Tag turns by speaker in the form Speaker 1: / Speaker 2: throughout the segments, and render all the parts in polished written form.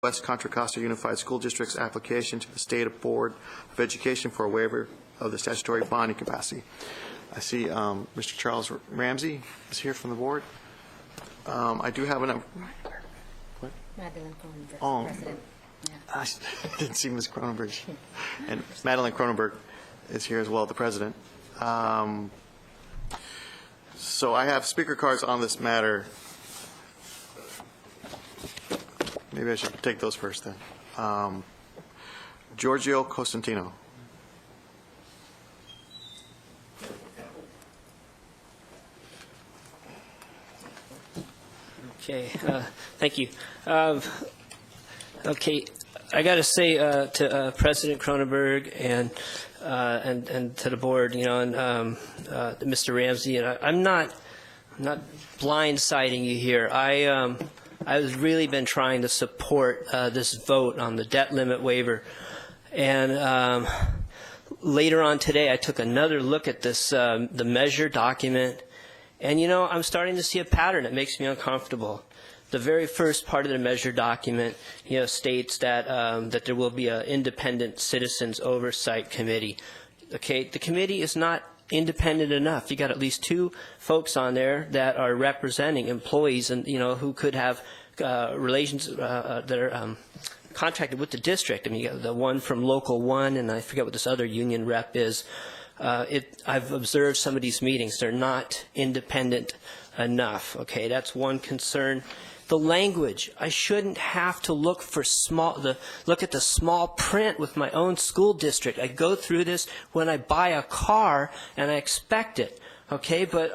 Speaker 1: West Contra Costa Unified School District's application to the State Board of Education for a waiver of the statutory bonding capacity. I see Mr. Charles Ramsey is here from the board. I do have a what?
Speaker 2: Madeline Cronenberg, President. Yeah.
Speaker 1: I didn't see Ms. Cronenberg. And Madeline Cronenberg is here as well, the president. So I have speaker cards on this matter. Maybe I should take those first then. Giorgio Costantino.
Speaker 3: Okay, thank you. Okay, I got to say to President Cronenberg and to the board, you know, and Mr. Ramsey, and I'm not blindsiding you here. I've really been trying to support this vote on the debt limit waiver, and later on today, I took another look at this the measure document. And, you know, I'm starting to see a pattern that makes me uncomfortable. The very first part of the measure document, you know, states that that there will be an independent citizens oversight committee. Okay, the committee is not independent enough. You got at least 2 folks on there that are representing employees, and you know, who could have relations that are contracted with the district. I mean, you got the one from Local 1, and I forget what this other union rep is. I've observed some of these meetings. They're not independent enough. Okay, that's one concern. The language. I shouldn't have to look for look at the small print with my own school district. I go through this when I buy a car, and I expect it. Okay, but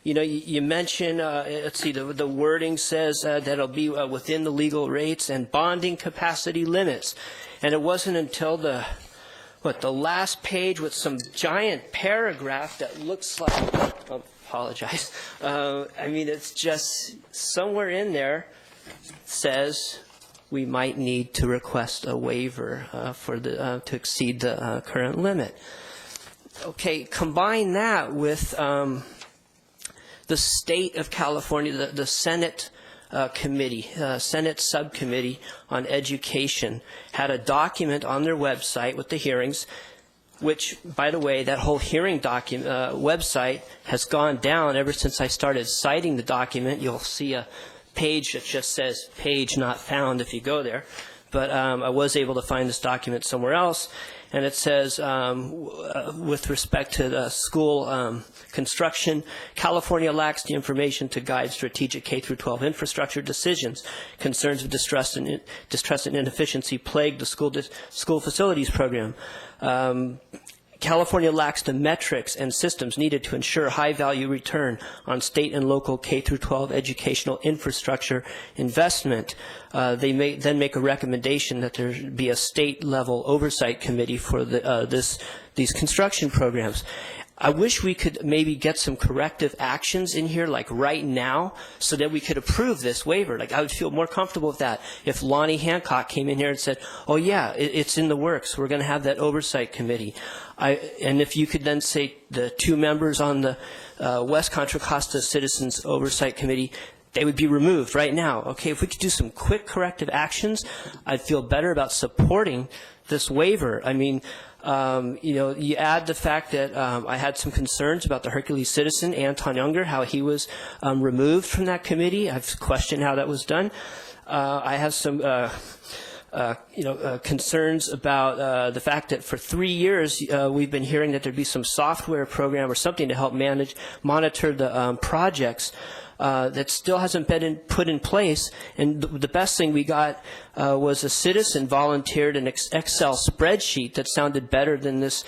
Speaker 3: you know, you mentioned. Let's see. The wording says that it'll be within the legal rates and bonding capacity limits, and it wasn't until the last page with some giant paragraph that looks like, oh, apologize. I mean, it's just somewhere in there says we might need to request a waiver for the to exceed the current limit. Okay, combine that with the state of California, the Senate committee, Senate subcommittee on education had a document on their website with the hearings, which, by the way, that whole hearing document website has gone down ever since I started citing the document. You'll see a page that just says page not found if you go there. But I was able to find this document somewhere else, and it says, with respect to the school construction, California lacks the information to guide strategic K-12 infrastructure decisions. Concerns of distrust and inefficiency plague the school facilities program. California lacks the metrics and systems needed to ensure high-value return on state and local K-12 educational infrastructure investment. They may then make a recommendation that there be a state-level oversight committee for these construction programs. I wish we could maybe get some corrective actions in here, like right now, so that we could approve this waiver. Like, I would feel more comfortable with that if Lonnie Hancock came in here and said, oh yeah, it's in the works. We're going to have that oversight committee. And if you could then say the 2 members on the West Contra Costa Citizens Oversight Committee, they would be removed right now. Okay, if we could do some quick corrective actions, I'd feel better about supporting this waiver. I mean, you know, you add the fact that I had some concerns about the Hercules citizen, Anton Younger, how he was removed from that committee. I've questioned how that was done. I have some concerns about the fact that for 3 years we've been hearing that there'd be some software program or something to help monitor the projects. That still hasn't been put in place, and the best thing we got was a citizen volunteered an Excel spreadsheet that sounded better than this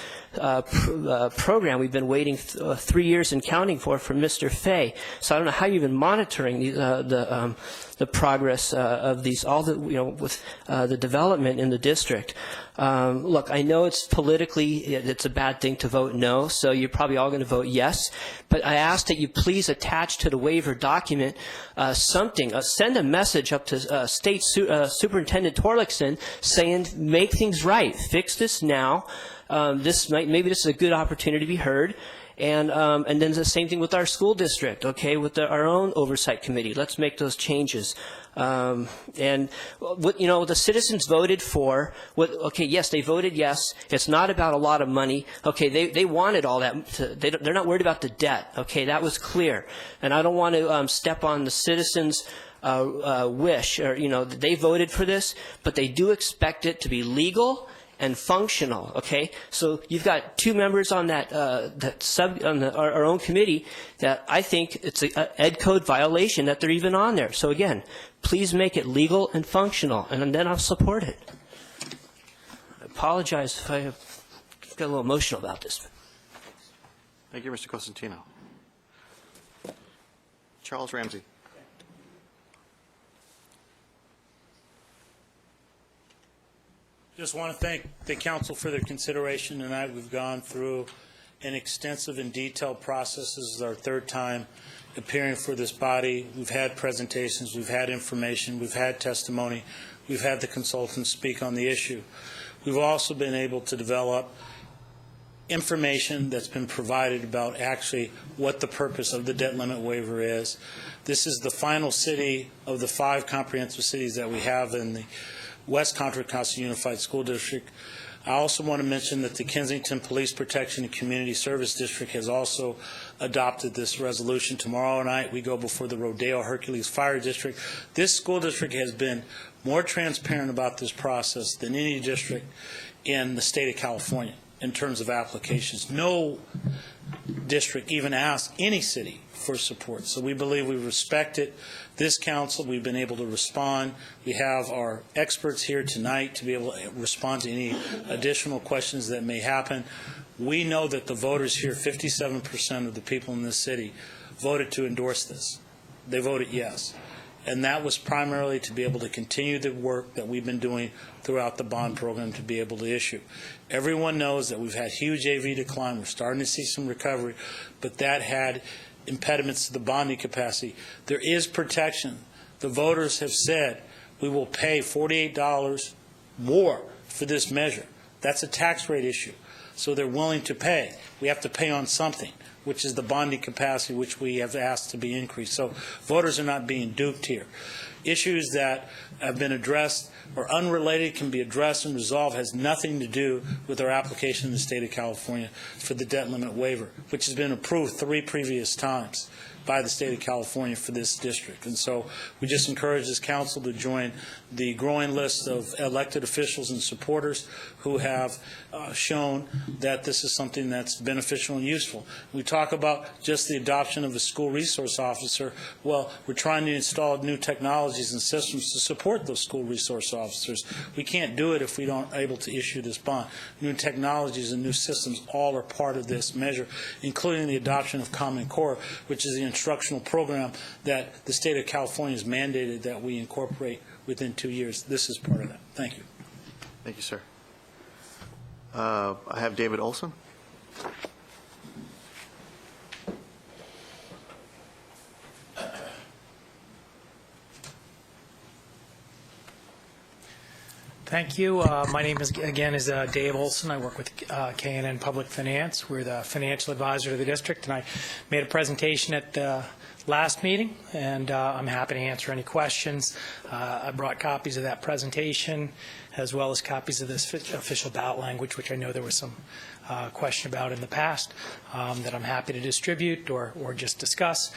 Speaker 3: program we've been waiting 3 years and counting for from Mr. Fay. So I don't know how you've been monitoring the progress of these, all the, you know, with the development in the district. Look, I know it's politically, it's a bad thing to vote no, so you're probably all going to vote yes. But I ask that you please attach to the waiver document something, send a message up to State Superintendent Torlakson saying, make things right, fix this now. Maybe this is a good opportunity to be heard. And then the same thing with our school district, okay, with our own oversight committee. Let's make those changes. And what, you know, the citizens voted for, okay, yes, they voted yes. It's not about a lot of money. Okay, they wanted all that. They're not worried about the debt. Okay, that was clear. And I don't want to step on the citizens' wish, or, you know, they voted for this, but they do expect it to be legal and functional. Okay, so you've got two members on that our own committee that I think it's an ed code violation that they're even on there. So again, please make it legal and functional, and then I'll support it. I apologize if I got a little emotional about this.
Speaker 1: Thank you, Mr. Cosentino. Charles Ramsey.
Speaker 4: Just want to thank the council for their consideration tonight. We've gone through an extensive and detailed process. This is our third time appearing for this body. We've had presentations, we've had information, we've had testimony, we've had the consultants speak on the issue. We've also been able to develop information that's been provided about actually what the purpose of the debt limit waiver is. This is the final city of the 5 comprehensive cities that we have in the West Contra Costa Unified School District. I also want to mention that the Kensington Police Protection and Community Service District has also adopted this resolution. Tomorrow night we go before the Rodeo Hercules Fire District. This school district has been more transparent about this process than any district in the state of California in terms of applications. No district even asked any city for support. So we believe we respected this council. We've been able to respond. We have our experts here tonight to be able to respond to any additional questions that may happen. We know that the voters here, 57% of the people in this city, voted to endorse this. They voted yes. And that was primarily to be able to continue the work that we've been doing throughout the bond program to be able to issue. Everyone knows that we've had huge AV decline. We're starting to see some recovery, but that had impediments to the bonding capacity. There is protection. The voters have said we will pay $48 more for this measure. That's a tax rate issue. So they're willing to pay. We have to pay on something, which is the bonding capacity, which we have asked to be increased. So voters are not being duped here. Issues that have been addressed or unrelated can be addressed and resolved, has nothing to do with our application in the state of California for the debt limit waiver, which has been approved 3 previous times by the state of California for this district. And so we just encourage this council to join the growing list of elected officials and supporters who have shown that this is something that's beneficial and useful. We talk about just the adoption of a school resource officer. Well, we're trying to install new technologies and systems to support those school resource officers. We can't do it if we don't able to issue this bond. New technologies and new systems all are part of this measure, including the adoption of Common Core, which is the instructional program that the state of California has mandated that we incorporate within 2 years. This is part of that. Thank you.
Speaker 1: Thank you, sir. I have David Olson.
Speaker 5: Thank you. My name is Dave Olson. I work with K&N Public Finance. We're the financial advisor to the district, and I made a presentation at the last meeting, and I'm happy to answer any questions. I brought copies of that presentation as well as copies of this official ballot language, which I know there was some question about in the past, that I'm happy to distribute or just discuss.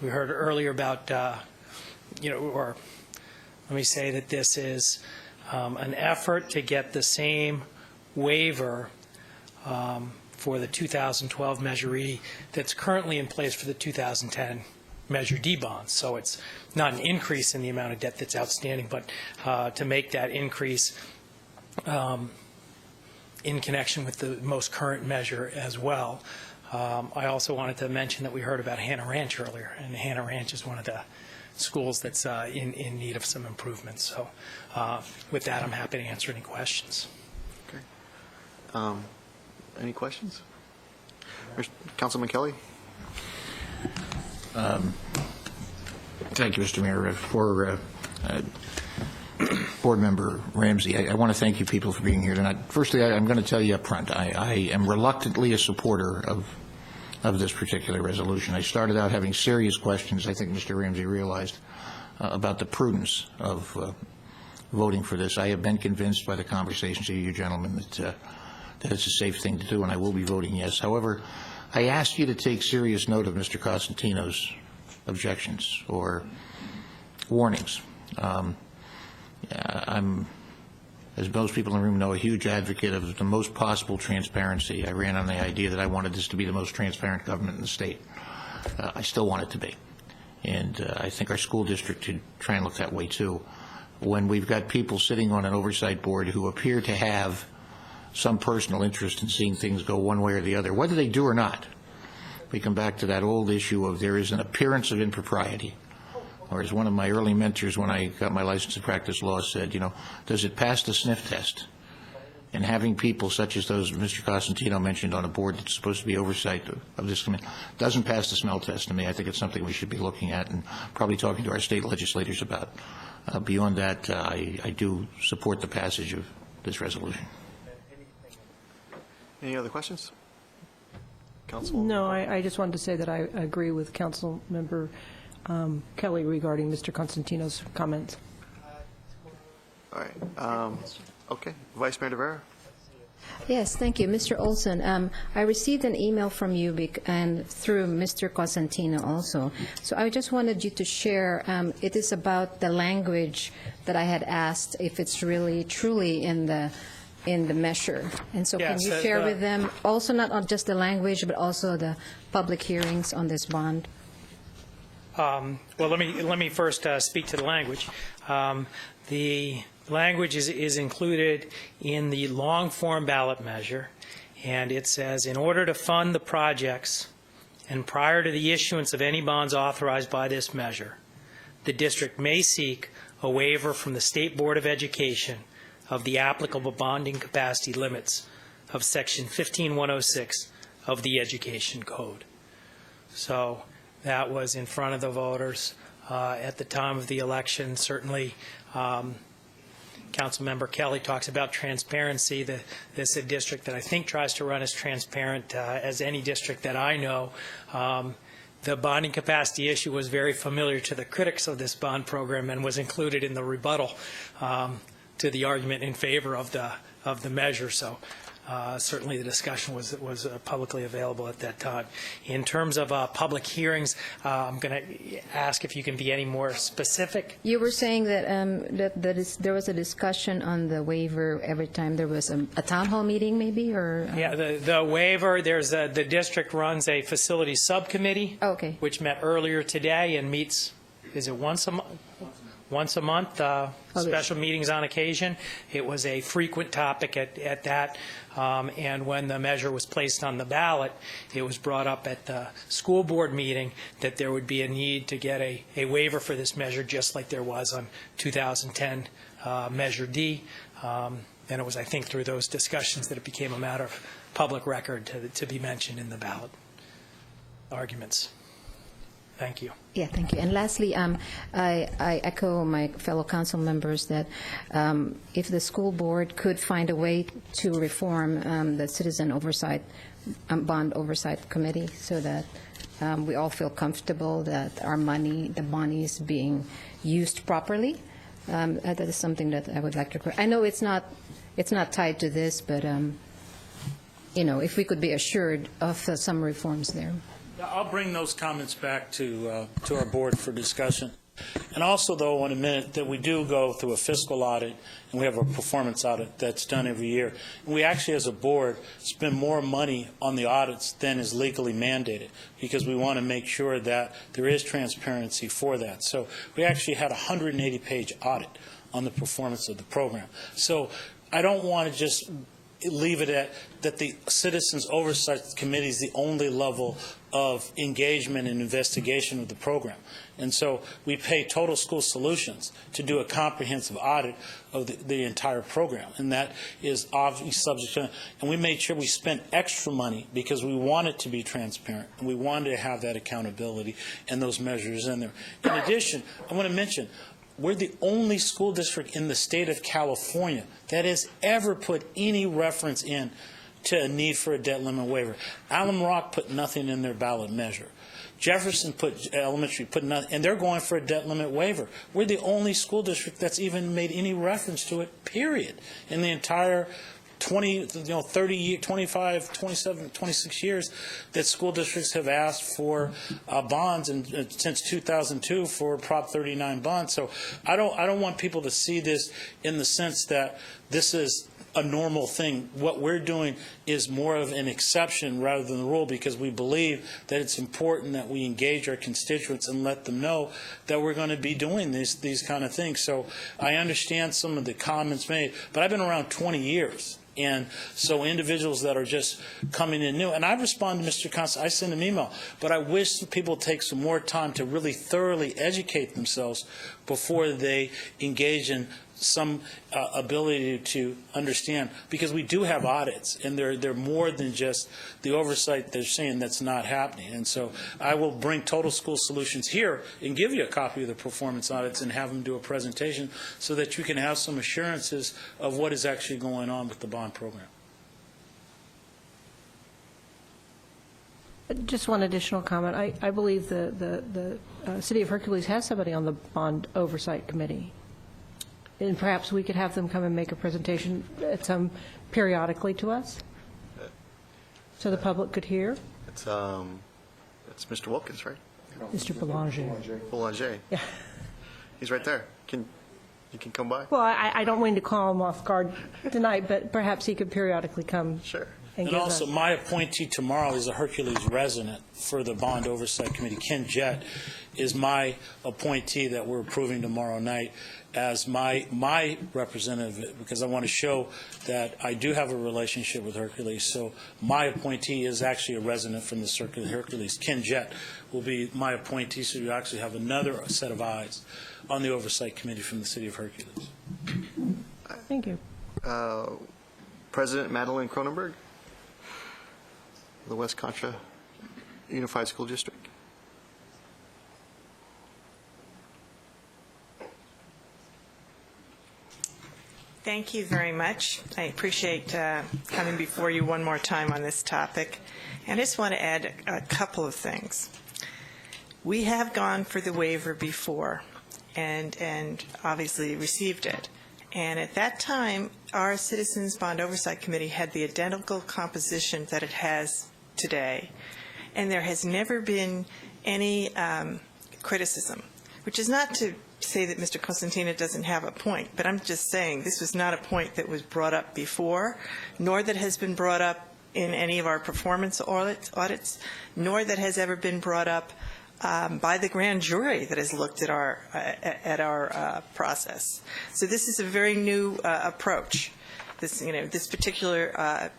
Speaker 5: We heard earlier about, or let me say that this is an effort to get the same waiver for the 2012 Measure E that's currently in place for the 2010 Measure D bonds. So it's not an increase in the amount of debt that's outstanding, but to make that increase in connection with the most current measure as well. I also wanted to mention that we heard about Hannah Ranch earlier, and Hannah Ranch is one of the schools that's in need of some improvements. So with that, I'm happy to answer any questions.
Speaker 1: Okay. Any questions? Councilman Kelly?
Speaker 6: Thank you, Mr. Mayor. For Board Member Ramsey, I want to thank you people for being here tonight. Firstly, I'm going to tell you up front, I am reluctantly a supporter of this particular resolution. I started out having serious questions, I think Mr. Ramsey realized, about the prudence of voting for this. I have been convinced by the conversations of you gentlemen that it's a safe thing to do, and I will be voting yes. However, I ask you to take serious note of Mr. Cosentino's objections or warnings. I'm, as most people in the room know, a huge advocate of the most possible transparency. I ran on the idea that I wanted this to be the most transparent government in the state. I still want it to be. And I think our school district should try and look that way too. When we've got people sitting on an oversight board who appear to have some personal interest in seeing things go one way or the other, whether they do or not, we come back to that old issue of there is an appearance of impropriety. Or as one of my early mentors when I got my license to practice law said, you know, does it pass the sniff test? And having people such as those Mr. Cosentino mentioned on a board that's supposed to be oversight of this committee doesn't pass the smell test to me. I think it's something we should be looking at and probably talking to our state legislators about. Beyond that, I do support the passage of this resolution.
Speaker 1: Any other questions? Council?
Speaker 7: No, I just wanted to say that I agree with Council Member Kelly regarding Mr. Cosentino's comments.
Speaker 1: All right. Okay. Vice Mayor Rivera?
Speaker 2: Yes, thank you. Mr. Olson, I received an email from you and through Mr. Cosentino also. So I just wanted you to share, it is about the language that I had asked if it's really truly in the measure. And so can
Speaker 5: Yes,
Speaker 2: you share with them also not on just the language but also the public hearings on this bond?
Speaker 5: Well, let me first speak to the language. The language is included in the long-form ballot measure, and it says, in order to fund the projects and prior to the issuance of any bonds authorized by this measure, the district may seek a waiver from the State Board of Education of the applicable bonding capacity limits of Section 15106 of the Education Code. So that was in front of the voters at the time of the election. Certainly, Councilmember Kelly talks about transparency. This is a district that I think tries to run as transparent as any district that I know. The bonding capacity issue was very familiar to the critics of this bond program and was included in the rebuttal to the argument in favor of the measure. So certainly the discussion was publicly available at that time. In terms of public hearings, I'm going to ask if you can be any more specific.
Speaker 2: You were saying that, there was a discussion on the waiver every time there was a town hall meeting maybe, or?
Speaker 5: Yeah, the waiver, the district runs a facilities subcommittee,
Speaker 2: Okay.
Speaker 5: which met earlier today and meets, is it once a month? Once a month, special meetings on occasion. It was a frequent topic at that, and when the measure was placed on the ballot, it was brought up at the school board meeting that there would be a need to get a waiver for this measure, just like there was on 2010 Measure D. And it was, I think, through those discussions that it became a matter of public record to be mentioned in the ballot arguments. Thank you.
Speaker 2: Yeah, thank you. And lastly, I echo my fellow council members that if the school board could find a way to reform the citizen oversight, bond oversight committee so that we all feel comfortable that our money, the money is being used properly, that is something that I would like to. I know it's not tied to this, but you know, if we could be assured of some reforms there.
Speaker 4: I'll bring those comments back to our board for discussion. And also, though, I want to admit that we do go through a fiscal audit, and we have a performance audit that's done every year. And we actually, as a board, spend more money on the audits than is legally mandated because we want to make sure that there is transparency for that. So we actually had a 180-page audit on the performance of the program. So I don't want to just leave it at that the Citizens Oversight Committee is the only level of engagement and investigation of the program. And so we pay Total School Solutions to do a comprehensive audit of the entire program. And that is obviously subject to, and we made sure we spent extra money because we wanted to be transparent and we wanted to have that accountability and those measures in there. In addition, I want to mention, we're the only school district in the state of California that has ever put any reference in to a need for a debt limit waiver. Alum Rock put nothing in their ballot measure. Jefferson Elementary put nothing, and they're going for a debt limit waiver. We're the only school district that's even made any reference to it, period, in the entire 30, 25, 27, 26 years that school districts have asked for bonds, and since 2002 for Prop 39 bonds. So I don't want people to see this in the sense that this is a normal thing. What we're doing is more of an exception rather than the rule, because we believe that it's important that we engage our constituents and let them know that we're going to be doing these kind of things. So I understand some of the comments made, but I've been around 20 years. And so individuals that are just coming in new, and I respond to Mr. Constant, I send an email, but I wish people take some more time to really thoroughly educate themselves before they engage in some ability to understand, because we do have audits, and they're more than just the oversight they're saying that's not happening. And so I will bring Total School Solutions here and give you a copy of the performance audits and have them do a presentation so that you can have some assurances of what is actually going on with the bond program.
Speaker 7: Just one additional comment. I believe the City of Hercules has somebody on the Bond Oversight Committee. And perhaps we could have them come and make a presentation at some periodically to us, so the public could hear.
Speaker 1: It's Mr. Wilkins, right?
Speaker 7: Mr. Boulanger.
Speaker 1: Boulanger.
Speaker 7: Yeah.
Speaker 1: He's right there. You can come by?
Speaker 7: Well, I don't mean to call him off guard tonight, but perhaps he could periodically come.
Speaker 1: Sure.
Speaker 7: And
Speaker 4: And also, my appointee tomorrow is a Hercules resident for the Bond Oversight Committee. Ken Jett is my appointee that we're approving tomorrow night as my representative, because I want to show that I do have a relationship with Hercules. So my appointee is actually a resident from the circuit of Hercules. Ken Jett will be my appointee, so you actually have another set of eyes on the Oversight Committee from the City of Hercules.
Speaker 7: Thank you.
Speaker 1: President Madeline Cronenberg, the West Contra Unified School District.
Speaker 8: Thank you very much. I appreciate coming before you one more time on this topic. And I just want to add a couple of things. We have gone for the waiver before and obviously received it. And at that time, our Citizens Bond Oversight Committee had the identical composition that it has today. And there has never been any criticism, which is not to say that Mr. Costantino doesn't have a point, but I'm just saying this was not a point that was brought up before, nor that has been brought up in any of our performance audits, nor that has ever been brought up by the grand jury that has looked at our process. So this is a very new approach. This particular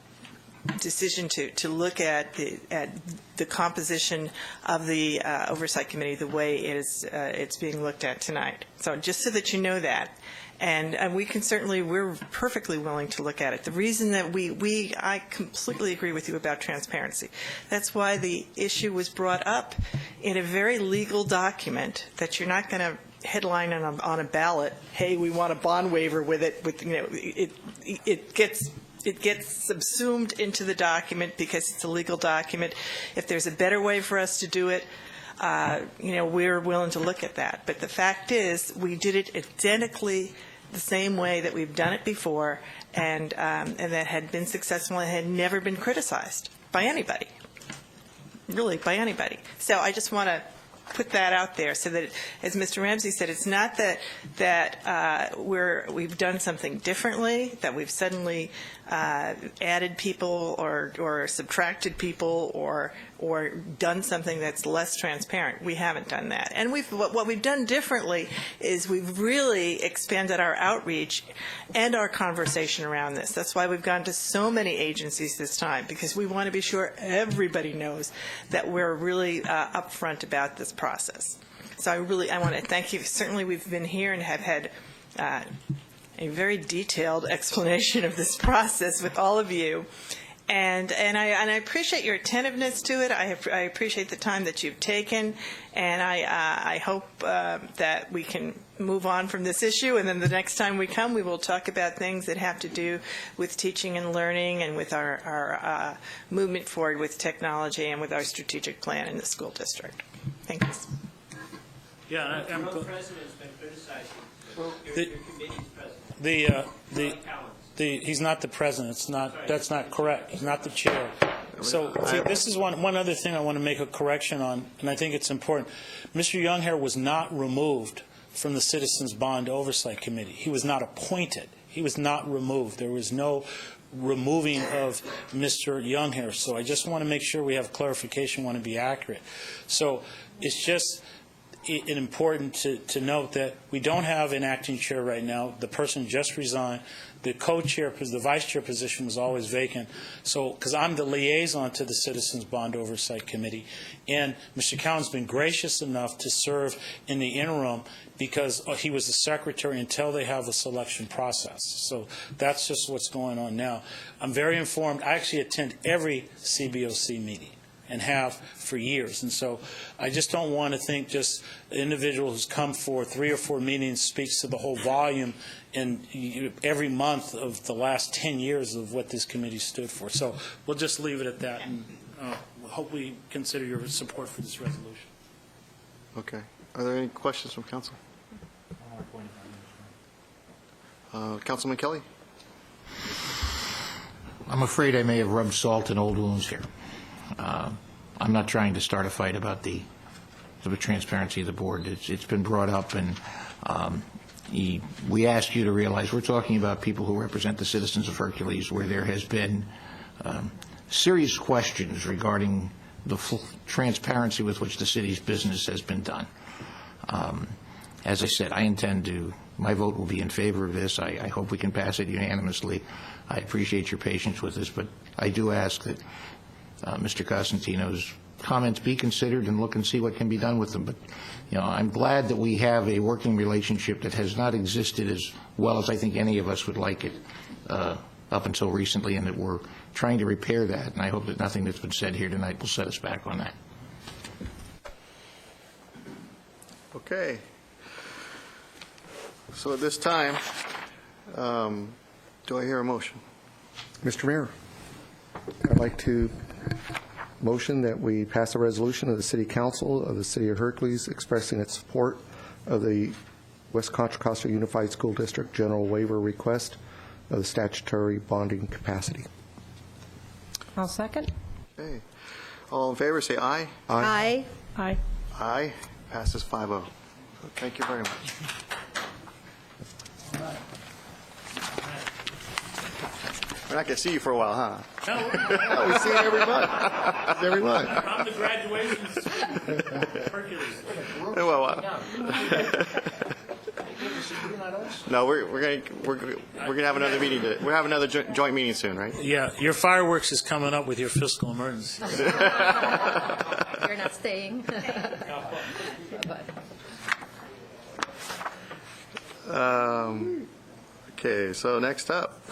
Speaker 8: decision to look at the composition of the Oversight Committee the way it's being looked at tonight. So just so that you know that. And we're perfectly willing to look at it. The reason that I completely agree with you about transparency. That's why the issue was brought up in a very legal document that you're not going to headline on a ballot, hey, we want a bond waiver with it. It gets subsumed into the document because it's a legal document. If there's a better way for us to do it, we're willing to look at that. But the fact is, we did it identically the same way that we've done it before, and that had been successful and had never been criticized by anybody, really by anybody. So I just want to put that out there so that, as Mr. Ramsey said, it's not that we've done something differently, that we've suddenly added people or subtracted people or done something that's less transparent. We haven't done that. And what we've done differently is we've really expanded our outreach and our conversation around this. That's why we've gone to so many agencies this time, because we want to be sure everybody knows that we're really upfront about this process. So I want to thank you. Certainly we've been here and have had a very detailed explanation of this process with all of you. And I appreciate your attentiveness to it. I appreciate the time that you've taken, and I hope that we can move on from this issue. And then the next time we come, we will talk about things that have to do with teaching and learning, and with our movement forward with technology, and with our strategic plan in the school district. Thank you.
Speaker 4: Yeah,
Speaker 3: Your own president's been criticizing your committee's president.
Speaker 4: He's not the president. That's not correct. He's not the chair. So see, this is one other thing I want to make a correction on, and I think it's important. Mr. Younghair was not removed from the Citizens Bond Oversight Committee. He was not appointed. He was not removed. There was no removing of Mr. Younghair. So I just want to make sure we have clarification, want to be accurate. So it's just important to note that we don't have an acting chair right now. The person just resigned. The co-chair, the vice chair position was always vacant. So, because I'm the liaison to the Citizens Bond Oversight Committee, and Mr. Cowan's been gracious enough to serve in the interim because he was the secretary until they have a selection process. So that's just what's going on now. I'm very informed. I actually attend every CBOC meeting, and have for years. And so I just don't want to think just an individual who's come for 3 or 4 meetings speaks to the whole volume in every month of the last 10 years of what this committee stood for. So we'll just leave it at that, and hope we consider your support for this resolution.
Speaker 1: Okay. Are there any questions from council? Councilman Kelly?
Speaker 6: I'm afraid I may have rubbed salt in old wounds here. I'm not trying to start a fight about the transparency of the board. It's been brought up, and we ask you to realize we're talking about people who represent the citizens of Hercules, where there has been serious questions regarding the transparency with which the city's business has been done. As I said, my vote will be in favor of this. I hope we can pass it unanimously. I appreciate your patience with this, but I do ask that Mr. Cosentino's comments be considered and look and see what can be done with them. But, I'm glad that we have a working relationship that has not existed as well as I think any of us would like it up until recently, and that we're trying to repair that. And I hope that nothing that's been said here tonight will set us back on that.
Speaker 1: Okay. So at this time, do I hear a motion?
Speaker 9: Mr. Mayor, I'd like to motion that we pass a resolution of the City Council of the City of Hercules expressing its support of the West Contra Costa Unified School District General Waiver request of the statutory bonding capacity.
Speaker 7: I'll second.
Speaker 1: Okay. All in favor, say aye.
Speaker 7: Aye. Aye.
Speaker 1: Aye. Passes 5-0. Thank you very much. We're not going to see you for a while, huh?
Speaker 4: No,
Speaker 1: we see you every month. Every month.
Speaker 4: I'm the graduation student. Hercules.
Speaker 1: Well, no, we're gonna have another meeting. We'll have another joint meeting soon, right?
Speaker 4: Yeah, your fireworks is coming up with your fiscal emergency.
Speaker 2: You're not staying.
Speaker 1: Okay, so next up.